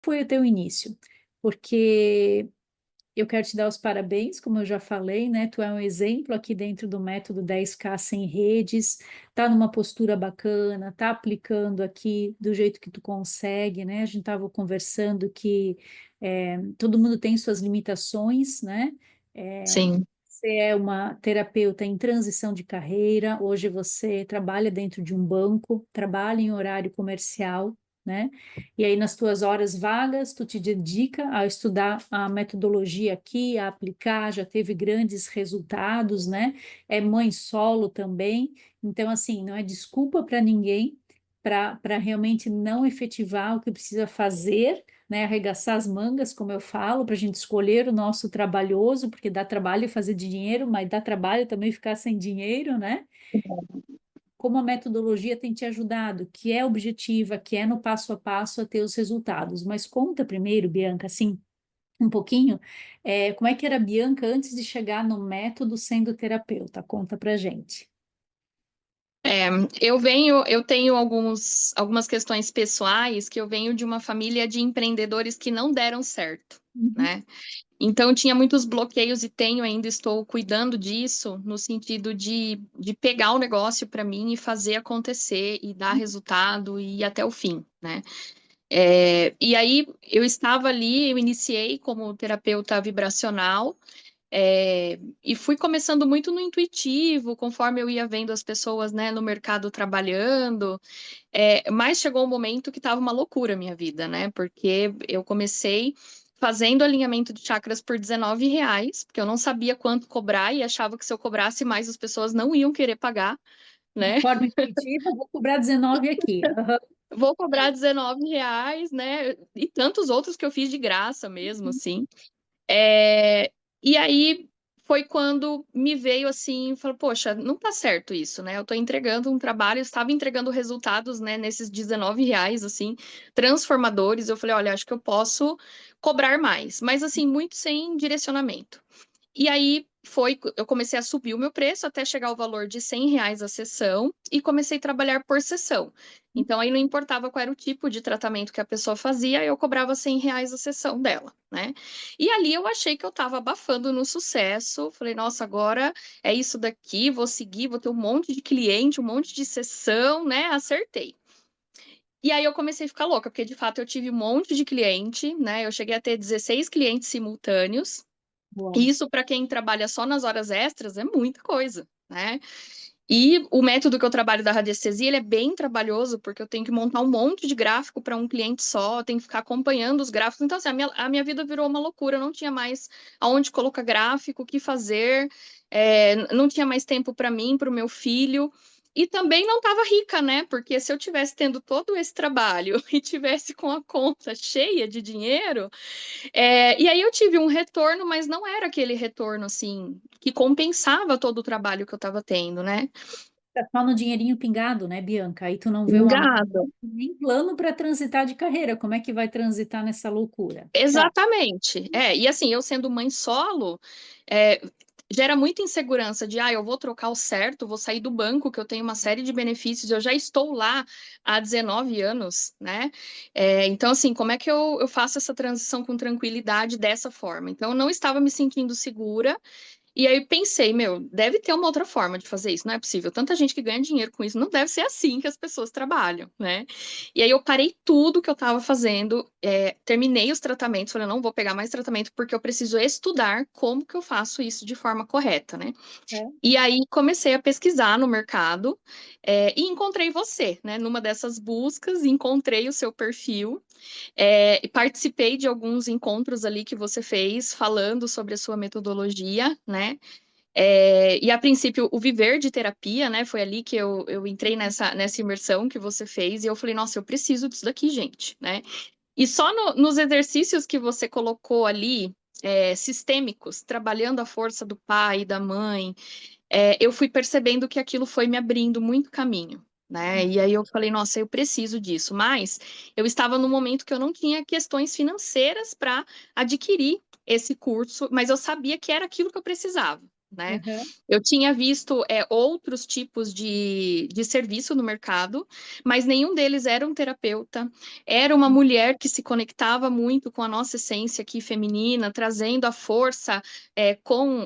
foi o teu início? Porque eu quero te dar os parabéns, como eu já falei, né? Tu é um exemplo aqui dentro do método 10K sem redes, tá numa postura bacana, tá aplicando aqui do jeito que tu consegue, né? A gente estava conversando que todo mundo tem suas limitações, né? É, Sim. Você é uma terapeuta em transição de carreira, hoje você trabalha dentro de um banco, trabalha em horário comercial, né? E aí, nas tuas horas vagas, tu te dedica a estudar a metodologia aqui, a aplicar, já teve grandes resultados, né? É mãe solo também. Então, assim, não é desculpa para ninguém para realmente não efetivar o que precisa fazer, né? Arregaçar as mangas, como eu falo, para a gente escolher o nosso trabalhoso, porque dá trabalho fazer dinheiro, mas dá trabalho também ficar sem dinheiro, né? Como a metodologia tem te ajudado, que é objetiva, que é no passo a passo a ter os resultados. Mas conta primeiro, Bianca, assim, um pouquinho, como é que era a Bianca antes de chegar no método sendo terapeuta? Conta pra gente. É, eu tenho algumas questões pessoais que eu venho de uma família de empreendedores que não deram certo, Uhum. né? Então tinha muitos bloqueios e tenho ainda, estou cuidando disso no sentido de pegar o negócio para mim e fazer acontecer e dar resultado e ir até o fim, né? E aí eu estava ali, eu iniciei como terapeuta vibracional. E fui começando muito no intuitivo, conforme eu ia vendo as pessoas, né, no mercado trabalhando. Mas chegou um momento que estava uma loucura a minha vida, né? Porque eu comecei fazendo alinhamento de chakras por R$ 19, porque eu não sabia quanto cobrar e achava que se eu cobrasse mais as pessoas não iam querer pagar, De né? forma intuitiva, vou cobrar 19 aqui. Aham. Vou cobrar R$ 19, né? E tantos outros que eu fiz de graça mesmo, assim. É, e aí foi quando me veio assim, falou, poxa, não tá certo isso, né? Eu tô entregando um trabalho, eu estava entregando resultados, né, nesses R$ 19, assim, transformadores. Eu falei, olha, acho que eu posso cobrar mais, mas assim, muito sem direcionamento. E aí eu comecei a subir o meu preço até chegar ao valor de R$ 100 a sessão e comecei a trabalhar por sessão. Então aí não importava qual era o tipo de tratamento que a pessoa fazia, eu cobrava R$ 100 a sessão dela, né? E ali eu achei que eu estava abafando no sucesso. Falei, nossa, agora é isso daqui, vou seguir, vou ter um monte de cliente, um monte de sessão, né? Acertei. E aí eu comecei a ficar louca, porque de fato eu tive um monte de cliente, né? Eu cheguei a ter 16 clientes simultâneos. Bom, E isso, para quem trabalha só nas horas extras, é muita coisa, né? E o método que eu trabalho da radiestesia, ele é bem trabalhoso, porque eu tenho que montar um monte de gráfico para um cliente só, eu tenho que ficar acompanhando os gráficos. Então, assim, a minha vida virou uma loucura, eu não tinha mais aonde colocar gráfico, o que fazer, não tinha mais tempo para mim, para o meu filho. E também não estava rica, né? Porque se eu tivesse tendo todo esse trabalho e tivesse com a conta cheia de dinheiro, e aí eu tive um retorno, mas não era aquele retorno assim que compensava todo o trabalho que eu estava tendo, né? tá só no dinheirinho pingado, né, Bianca? Aí tu não vê uma Pingado. nem plano para transitar de carreira. Como é que vai transitar nessa loucura? Tá. Exatamente. E assim, eu sendo mãe solo, é, gera muita insegurança de, eu vou trocar o certo, vou sair do banco, que eu tenho uma série de benefícios, eu já estou lá há 19 anos, né? Então, assim, como é que eu faço essa transição com tranquilidade dessa forma? Então, eu não estava me sentindo segura. E aí pensei, meu, deve ter uma outra forma de fazer isso, não é possível. Tanta gente que ganha dinheiro com isso, não deve ser assim que as pessoas trabalham, né? E aí eu parei tudo que eu estava fazendo, terminei os tratamentos, falei, não vou pegar mais tratamento porque eu preciso estudar como que eu faço isso de forma correta, né? É. E aí comecei a pesquisar no mercado, e encontrei você, né? Numa dessas buscas, encontrei o seu perfil. E participei de alguns encontros ali que você fez, falando sobre a sua metodologia, né? E a princípio, o Viver de Terapia, né? Foi ali que eu entrei nessa imersão que você fez, e eu falei, nossa, eu preciso disso daqui, gente, né? E só nos exercícios que você colocou ali, sistêmicos, trabalhando a força do pai e da mãe, eu fui percebendo que aquilo foi me abrindo muito caminho, né? E aí eu falei, nossa, eu preciso disso. Mas eu estava no momento que eu não tinha questões financeiras para adquirir esse curso, mas eu sabia que era aquilo que eu precisava. né? Uhum. Eu tinha visto outros tipos de serviço no mercado, mas nenhum deles era um terapeuta. Era uma mulher que se conectava muito com a nossa essência aqui feminina, trazendo a força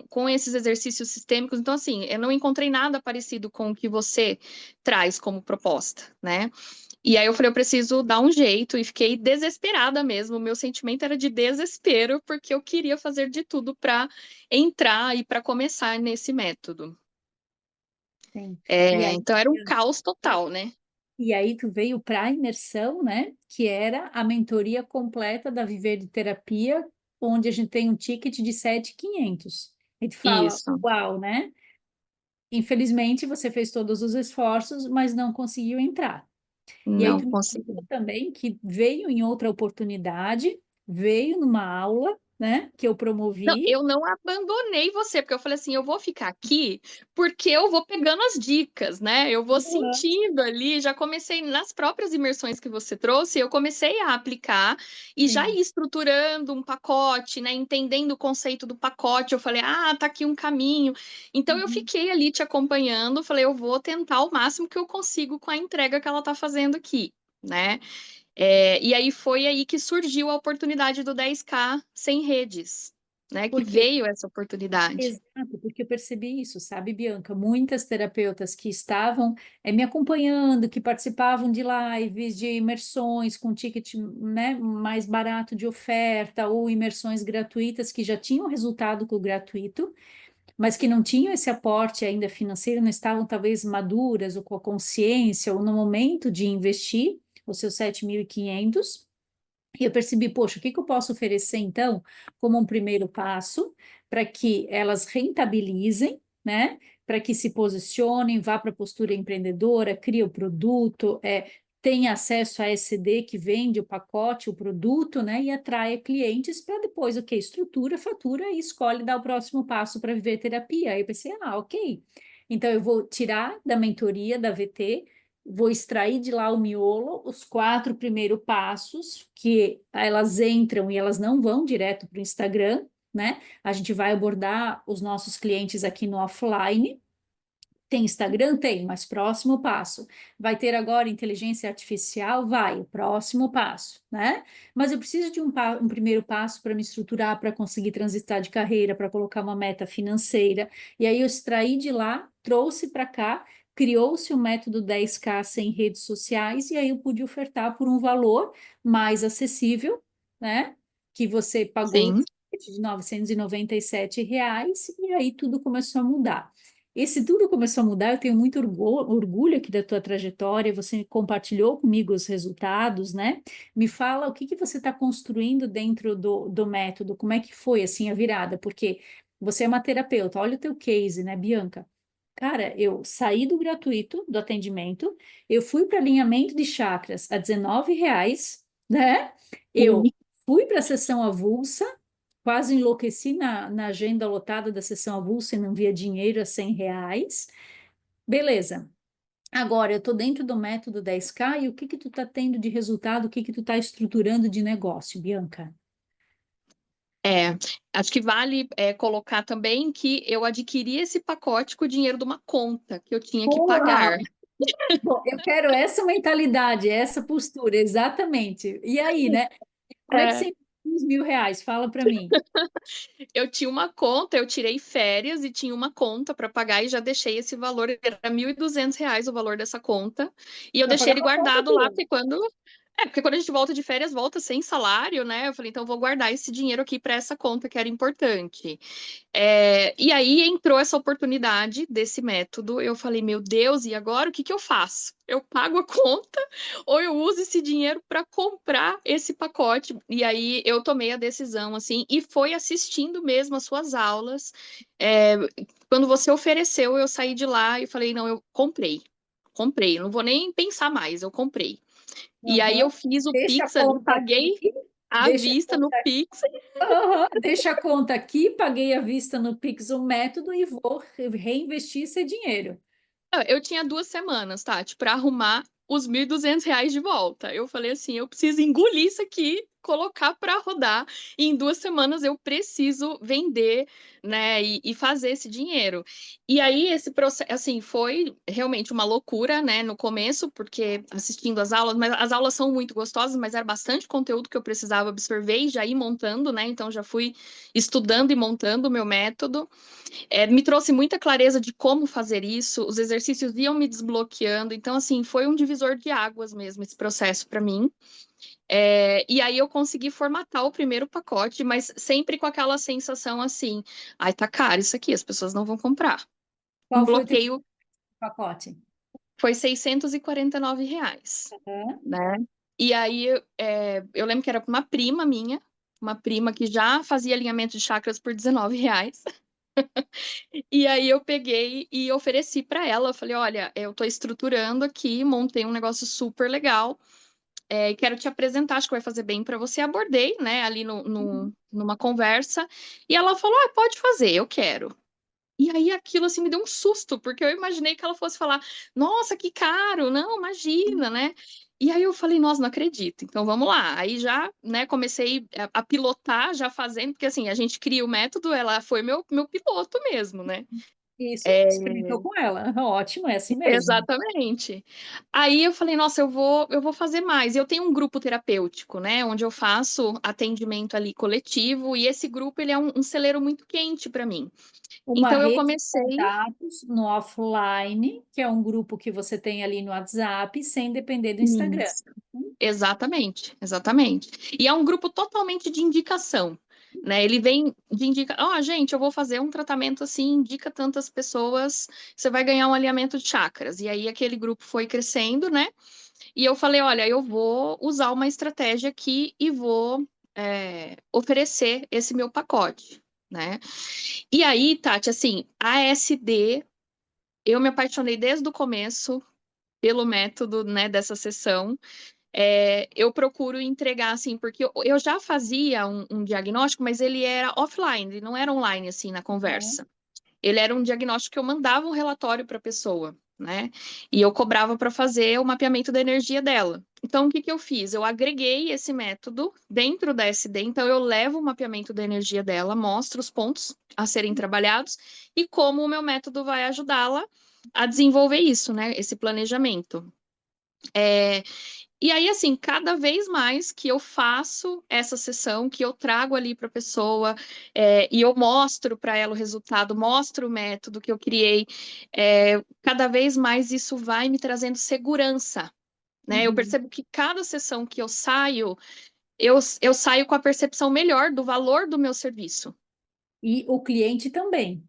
com esses exercícios sistêmicos. Então, assim, eu não encontrei nada parecido com o que você traz como proposta, né? E aí eu falei, eu preciso dar um jeito, e fiquei desesperada mesmo. O meu sentimento era de desespero, porque eu queria fazer de tudo para entrar e para começar nesse método. Sim. E aí, Então era um caos total, né? e aí tu veio para a imersão, né? Que era a mentoria completa da Viver de Terapia, onde a gente tem um ticket de 7.500. A gente fala, Isso, uau, né? Infelizmente, você fez todos os esforços, mas não conseguiu entrar. E aí não tu me contou consegui. também que veio em outra oportunidade, veio numa aula, né? Que eu Não, promovi. eu não abandonei você, porque eu falei assim, eu vou ficar aqui porque eu vou pegando as dicas, né? Eu vou Uhum. sentindo ali, já comecei nas próprias imersões que você trouxe, eu comecei a aplicar e já Sim. ia estruturando um pacote, né? Entendendo o conceito do pacote, eu falei, ah, tá aqui um caminho. Então eu Uhum. fiquei ali te acompanhando, falei, eu vou tentar o máximo que eu consigo com a entrega que ela tá fazendo aqui, né? E aí foi aí que surgiu a oportunidade do 10K sem redes, né? Que Porque veio essa oportunidade. Exato, porque eu percebi isso, sabe, Bianca? Muitas terapeutas que estavam me acompanhando, que participavam de lives, de imersões com ticket, né, mais barato de oferta, ou imersões gratuitas que já tinham resultado com o gratuito, mas que não tinham esse aporte ainda financeiro, não estavam talvez maduras ou com a consciência, ou no momento de investir os seus 7.500. E eu percebi, poxa, o que que eu posso oferecer então, como um primeiro passo, para que elas rentabilizem, né? Para que se posicionem, vá para a postura empreendedora, crie o produto, tenha acesso a SD que vende o pacote, o produto, né? E atraia clientes para depois, ok, estrutura, fatura e escolhe dar o próximo passo para viver terapia. Aí eu pensei, ok. Então eu vou tirar da mentoria da VT, vou extrair de lá o miolo, os 4 primeiros passos, que elas entram e elas não vão direto para o Instagram, né? A gente vai abordar os nossos clientes aqui no offline. Tem Instagram? Tem, mas próximo passo. Vai ter agora inteligência artificial? Vai, o próximo passo, né? Mas eu preciso de um primeiro passo para me estruturar, para conseguir transitar de carreira, para colocar uma meta financeira. E aí eu extraí de lá, trouxe para cá, criou-se o método 10K sem redes sociais, e aí eu pude ofertar por um valor mais acessível, né? Que você pagou Sim, de R$ 997, e aí tudo começou a mudar. Esse tudo começou a mudar, eu tenho muito orgulho aqui da tua trajetória, você compartilhou comigo os resultados, né? Me fala o que que você está construindo dentro do método, como é que foi assim a virada? Porque você é uma terapeuta, olha o teu case, né, Bianca? Cara, eu saí do gratuito, do atendimento, eu fui para alinhamento de chakras a R$ 19, né? Eu sim. fui para a sessão avulsa, quase enlouqueci na agenda lotada da sessão avulsa e não via dinheiro a R$ 100. Beleza. Agora, eu estou dentro do método 10K e o que que tu está tendo de resultado, o que que tu está estruturando de negócio, Bianca? É, acho que vale colocar também que eu adquiri esse pacote com o dinheiro de uma conta que eu tinha que Porra! pagar. Bom, eu quero essa mentalidade, essa postura, exatamente. E aí, né? Como é que É, você investiu os R$ 1.000? Fala para mim. eu tinha uma conta, eu tirei férias e tinha uma conta para pagar e já deixei esse valor, era R$ 1.200 o valor dessa conta, e eu Para deixei pagar ele uma conta guardado lá, tua. porque quando a gente volta de férias, volta sem salário, né? Eu falei, então eu vou guardar esse dinheiro aqui para essa conta que era importante. E aí entrou essa oportunidade desse método. Eu falei, meu Deus, e agora o que que eu faço? Eu pago a conta ou eu uso esse dinheiro para comprar esse pacote? E aí eu tomei a decisão, assim, e foi assistindo mesmo as suas aulas. É, Quando você ofereceu, eu saí de lá e falei, não, eu comprei. Comprei, não vou nem pensar mais, eu comprei. E aí eu Aham. fiz o Deixa a Pix ali, conta aqui, paguei à deixa a vista no conta Pix. Aham, deixa a conta aqui, paguei à vista no Pix o método e vou reinvestir esse dinheiro. Eu tinha 2 semanas, Tati, para arrumar os R$ 1.200 de volta. Eu falei assim, eu preciso engolir isso aqui colocar para rodar e em 2 semanas eu preciso vender, né, e fazer esse dinheiro. E aí esse processo, assim, foi realmente uma loucura, né, no começo, porque assistindo as aulas, mas as aulas são muito gostosas, mas era bastante conteúdo que eu precisava absorver e já ir montando, né, então já fui estudando e montando o meu método. Me trouxe muita clareza de como fazer isso, os exercícios iam me desbloqueando, então, assim, foi um divisor de águas mesmo esse processo para mim. E aí eu consegui formatar o primeiro pacote, mas sempre com aquela sensação assim, ai, tá caro isso aqui, as pessoas não vão comprar. Um Qual foi o teu bloqueio pacote? foi R$ 649, Aham. né? E aí eu lembro que era para uma prima que já fazia alinhamento de chakras por R$ 19. E aí eu peguei e ofereci para ela, eu falei, olha, eu estou estruturando aqui, montei um negócio super legal, e quero te apresentar, acho que vai fazer bem para você. Abordei, né, ali numa conversa, e ela falou, ah, pode fazer, eu quero. E aí aquilo assim me deu um susto, porque eu imaginei que ela fosse falar, nossa, que caro, não, imagina, né? E aí eu falei, nossa, não acredito. Então vamos lá. Aí já, né, comecei a pilotar, já fazendo, porque assim, a gente cria o método, ela foi meu piloto mesmo, né? Isso, É, experimentou com ela. Ótimo, é assim mesmo. exatamente. Aí eu falei, nossa, eu vou fazer mais. Eu tenho um grupo terapêutico, né, onde eu faço atendimento ali coletivo, e esse grupo ele é um celeiro muito quente para mim. Uma Então eu rede de comecei contatos no offline, que é um grupo que você tem ali no WhatsApp, sem depender do Instagram. Isso. Exatamente, exatamente. E é um grupo totalmente de indicação, né? Ele vem de indica, ó, gente, eu vou fazer um tratamento assim, indica tantas pessoas, você vai ganhar um alinhamento de chakras. E aí aquele grupo foi crescendo, né? E eu falei, olha, eu vou usar uma estratégia aqui e vou oferecer esse meu pacote, né? E aí, Tati, assim, a ASD, eu me apaixonei desde o começo pelo método, né, dessa sessão. Eu procuro entregar assim, porque eu já fazia um diagnóstico, mas ele era offline, ele não era online assim na Uhum. conversa. Ele era um diagnóstico que eu mandava um relatório para a pessoa, né? E eu cobrava para fazer o mapeamento da energia dela. Então, o que que eu fiz? Eu agreguei esse método dentro da SD, então eu levo o mapeamento da energia dela, mostro os pontos a serem trabalhados e como o meu método vai ajudá-la a desenvolver isso, né? Esse planejamento. É, e aí, assim, cada vez mais que eu faço essa sessão, que eu trago ali para a pessoa, e eu mostro para ela o resultado, mostro o método que eu criei, cada vez mais isso vai me trazendo segurança, né? Eu Uhum. percebo que cada sessão que eu saio, eu saio com a percepção melhor do valor do meu serviço. E o cliente também.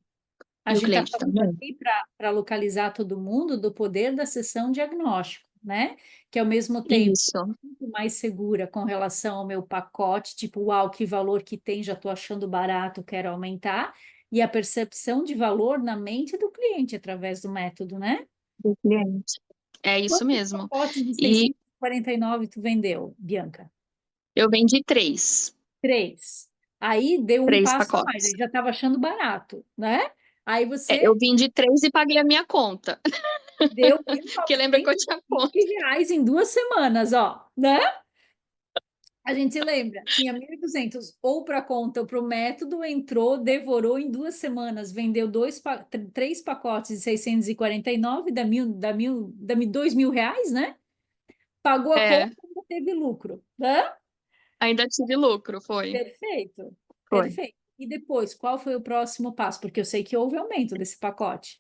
A E o gente está cliente falando também. aqui para localizar todo mundo do poder da sessão diagnóstico, né? Que ao mesmo tempo Isso, muito mais segura com relação ao meu pacote, tipo, uau, que valor que tem, já estou achando barato, quero aumentar, e a percepção de valor na mente do cliente através do método, né? do cliente. É isso Quantos mesmo. pacotes de E 649 tu vendeu, Bianca? eu vendi três, 3. Aí deu um três passo a mais, pacotes. aí já estava achando barato, né? Aí Eu você vendi três e paguei a minha conta. deu mil Porque lembra que eu novecentos tinha e conta. vinte reais em 2 semanas, ó, né? A gente lembra, tinha 1.200 ou para conta ou para o método, entrou, devorou em 2 semanas, vendeu 3 pacotes de 649, dá 2.000 reais, né? Pagou a conta É, e ainda teve lucro, né? ainda tive lucro, foi. Perfeito, Foi. perfeito. E depois, qual foi o próximo passo? Porque eu sei que houve aumento desse pacote.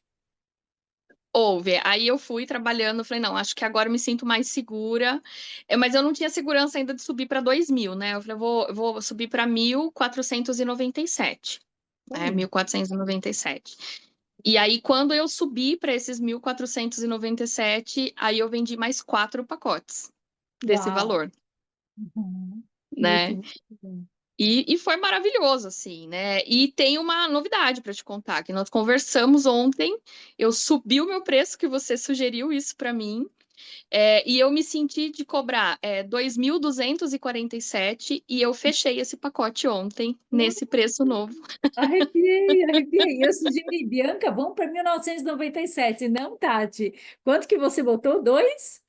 Houve. Aí eu fui trabalhando, falei, não, acho que agora eu me sinto mais segura. Mas eu não tinha segurança ainda de subir para 2.000, né? Eu falei, eu vou subir para 1.497, né? Olha, 1.497. E aí, quando eu subi para esses 1.497, aí eu vendi mais 4 pacotes desse uau. valor, Uhum. né? Muito bom. E foi maravilhoso, assim, né? E tem uma novidade para te contar, que nós conversamos ontem, eu subi o meu preço, que você sugeriu isso para mim, e eu me senti de cobrar 2.247 e eu fechei esse pacote ontem, nesse preço novo. Arrepiei, arrepiei. Eu sugeri, Bianca, vamos para 1997. Não, Tati. Quanto que você botou? 2?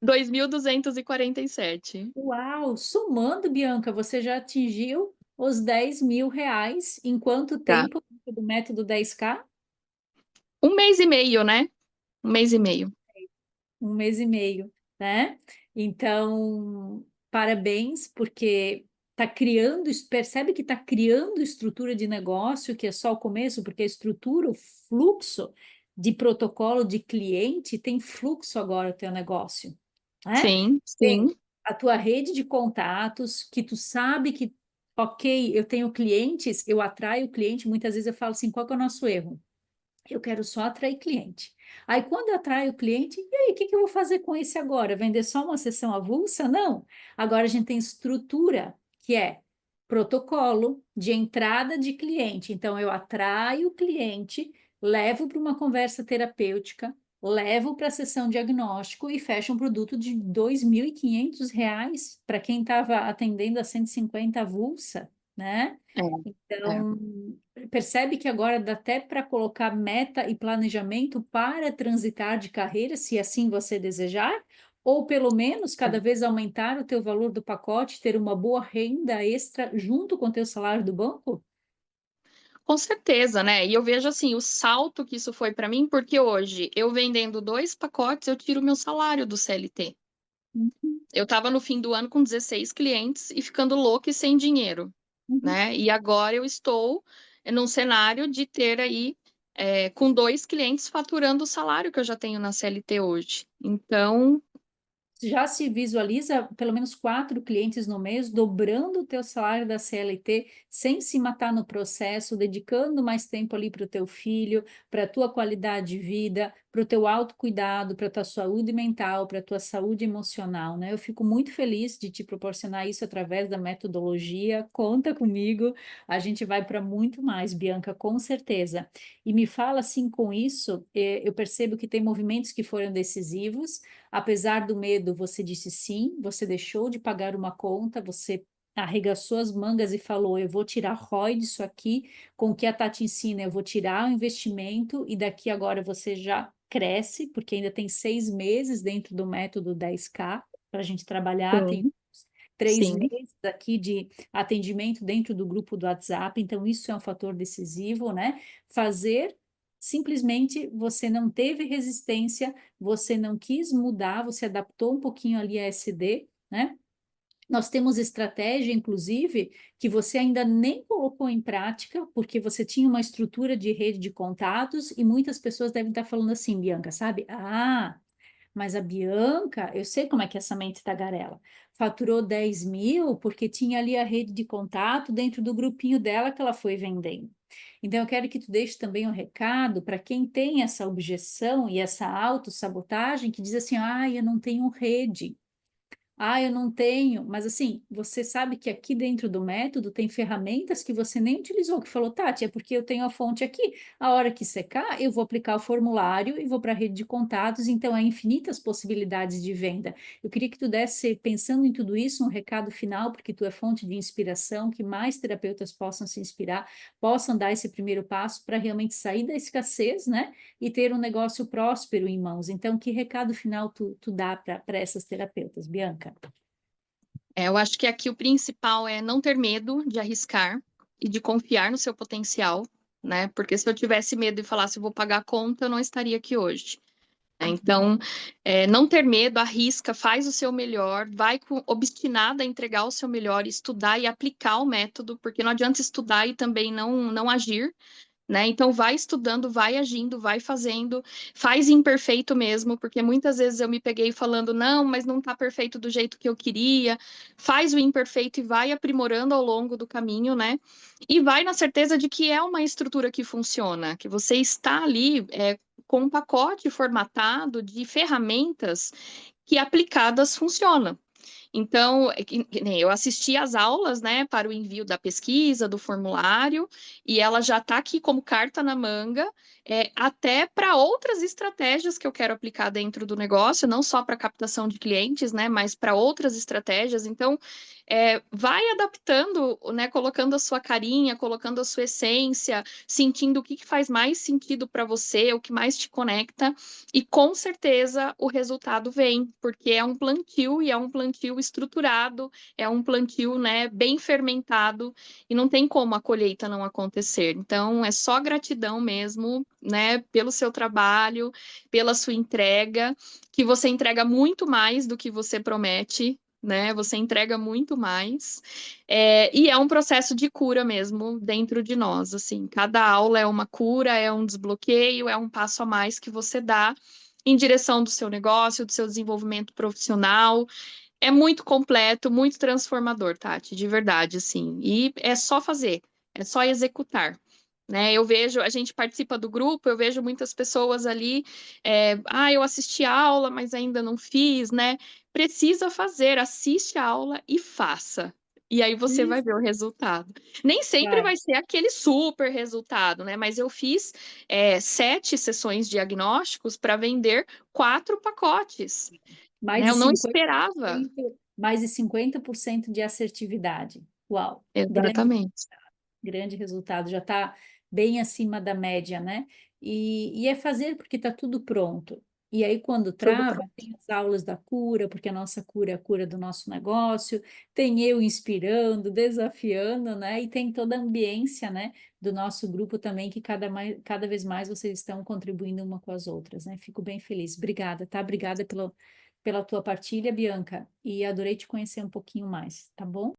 2.247. Uau! Somando, Bianca, você já atingiu os R$ 10.000 em quanto Tá. tempo do método 10K? Um mês e meio, né? Um mês e meio. 1 mês e meio, né? Então, parabéns, porque está criando, percebe que está criando estrutura de negócio, que é só o começo, porque a estrutura, o fluxo de protocolo de cliente tem fluxo agora o teu negócio, né? Sim, Tem sim. a tua rede de contatos, que tu sabe que, ok, eu tenho clientes, eu atraio cliente, muitas vezes eu falo assim, qual que é o nosso erro? Eu quero só atrair cliente. Aí, quando eu atraio o cliente, e aí, o que que eu vou fazer com esse agora? Vender só uma sessão avulsa? Não. Agora a gente tem estrutura, que é protocolo de entrada de cliente. Então, eu atraio o cliente, levo para uma conversa terapêutica, levo para a sessão diagnóstico e fecho um produto de R$ 2.500 para quem estava atendendo a 150 avulsa, né? É, é. Então, percebe que agora dá até para colocar meta e planejamento para transitar de carreira, se assim você desejar, ou pelo menos cada vez aumentar o teu valor do pacote, ter uma boa renda extra junto com o teu salário do banco? Com certeza, né? E eu vejo assim o salto que isso foi para mim, porque hoje eu vendendo 2 pacotes, eu tiro meu salário do CLT. Uhum, Eu estava no fim do ano com 16 clientes e ficando louca e sem dinheiro, uhum. né? E agora eu estou num cenário de ter aí com 2 clientes faturando o salário que eu já tenho na CLT hoje. Então, Já se visualiza pelo menos 4 clientes no mês, dobrando o teu salário da CLT, sem se matar no processo, dedicando mais tempo ali para o teu filho, para a tua qualidade de vida, para o teu autocuidado, para a tua saúde mental, para a tua saúde emocional, né? Eu fico muito feliz de te proporcionar isso através da metodologia. Conta comigo, a gente vai para muito mais, Bianca, com certeza. E me fala assim, com isso, eu percebo que tem movimentos que foram decisivos. Apesar do medo, você disse sim, você deixou de pagar uma conta, você arregaçou as mangas e falou: eu vou tirar ROI disso aqui, com o que a Tati ensina, eu vou tirar o investimento, e daqui agora você já cresce, porque ainda tem 6 meses dentro do método 10K para a gente trabalhar, tem sim, 3 sim. meses aqui de atendimento dentro do grupo do WhatsApp, então isso é um fator decisivo, né? Fazer, simplesmente você não teve resistência, você não quis mudar, você adaptou um pouquinho ali a SD, né? Nós temos estratégia, inclusive, que você ainda nem colocou em prática, porque você tinha uma estrutura de rede de contatos e muitas pessoas devem estar falando assim, Bianca, sabe? Ah, mas a Bianca, eu sei como é que é essa mente tagarela. Faturou 10.000 porque tinha ali a rede de contato dentro do grupinho dela que ela foi vendendo. Então, eu quero que tu deixe também um recado para quem tem essa objeção e essa autossabotagem, que diz assim, ah, eu não tenho rede. Ah, eu não tenho, mas assim, você sabe que aqui dentro do método tem ferramentas que você nem utilizou, que falou, Tati, é porque eu tenho a fonte aqui. A hora que secar, eu vou aplicar o formulário e vou para a rede de contatos, então há infinitas possibilidades de venda. Eu queria que tu desse, pensando em tudo isso, um recado final, porque tu é fonte de inspiração, que mais terapeutas possam se inspirar, possam dar esse primeiro passo para realmente sair da escassez, né? E ter um negócio próspero em mãos. Então, que recado final tu dá para essas terapeutas, Bianca? Eu acho que aqui o principal é não ter medo de arriscar e de confiar no seu potencial, né? Porque se eu tivesse medo e falasse, vou pagar a conta, eu não estaria aqui hoje. Então, não ter medo, arrisca, faz o seu melhor, vai obstinada a entregar o seu melhor, estudar e aplicar o método, porque não adianta estudar e também não agir, né? Então, vai estudando, vai agindo, vai fazendo, faz imperfeito mesmo, porque muitas vezes eu me peguei falando, não, mas não tá perfeito do jeito que eu queria. Faz o imperfeito e vai aprimorando ao longo do caminho, né? E vai na certeza de que é uma estrutura que funciona, que você está ali, com um pacote formatado de ferramentas que aplicadas funcionam. Então, que nem eu assisti às aulas, né, para o envio da pesquisa, do formulário, e ela já está aqui como carta na manga, até para outras estratégias que eu quero aplicar dentro do negócio, não só para captação de clientes, né, mas para outras estratégias. Então, vai adaptando, né? Colocando a sua carinha, colocando a sua essência, sentindo o que faz mais sentido para você, o que mais te conecta, e com certeza o resultado vem, porque é um plantio e é um plantio estruturado, é um plantio, né, bem fermentado, e não tem como a colheita não acontecer. Então, é só gratidão mesmo, né, pelo seu trabalho, pela sua entrega, que você entrega muito mais do que você promete, né? Você entrega muito mais. E é um processo de cura mesmo dentro de nós, assim. Cada aula é uma cura, é um desbloqueio, é um passo a mais que você dá em direção do seu negócio, do seu desenvolvimento profissional. É muito completo, muito transformador, Tati, de verdade, assim. E é só fazer, é só executar. Né, eu vejo, a gente participa do grupo, eu vejo muitas pessoas ali, eu assisti a aula, mas ainda não fiz, né? Precisa fazer, assiste a aula e faça. E aí você vai Isso, ver o resultado. Nem sempre vai. vai ser aquele super resultado, né? Mas eu fiz 7 sessões diagnósticos para vender 4 pacotes, Mais né? de Eu não 50%, esperava. mais de 50% de assertividade. Uau, Exatamente. grande resultado, já está bem acima da média, né? E é fazer porque está tudo pronto. E aí, quando Tudo trava, pronto. tem as aulas da cura, porque a nossa cura é a cura do nosso negócio, tem eu inspirando, desafiando, né? E tem toda a ambiência, né, do nosso grupo também, que cada vez mais vocês estão contribuindo uma com as outras, né? Fico bem feliz. Obrigada, tá? Obrigada pela tua partilha, Bianca, e adorei te conhecer um pouquinho mais, tá bom?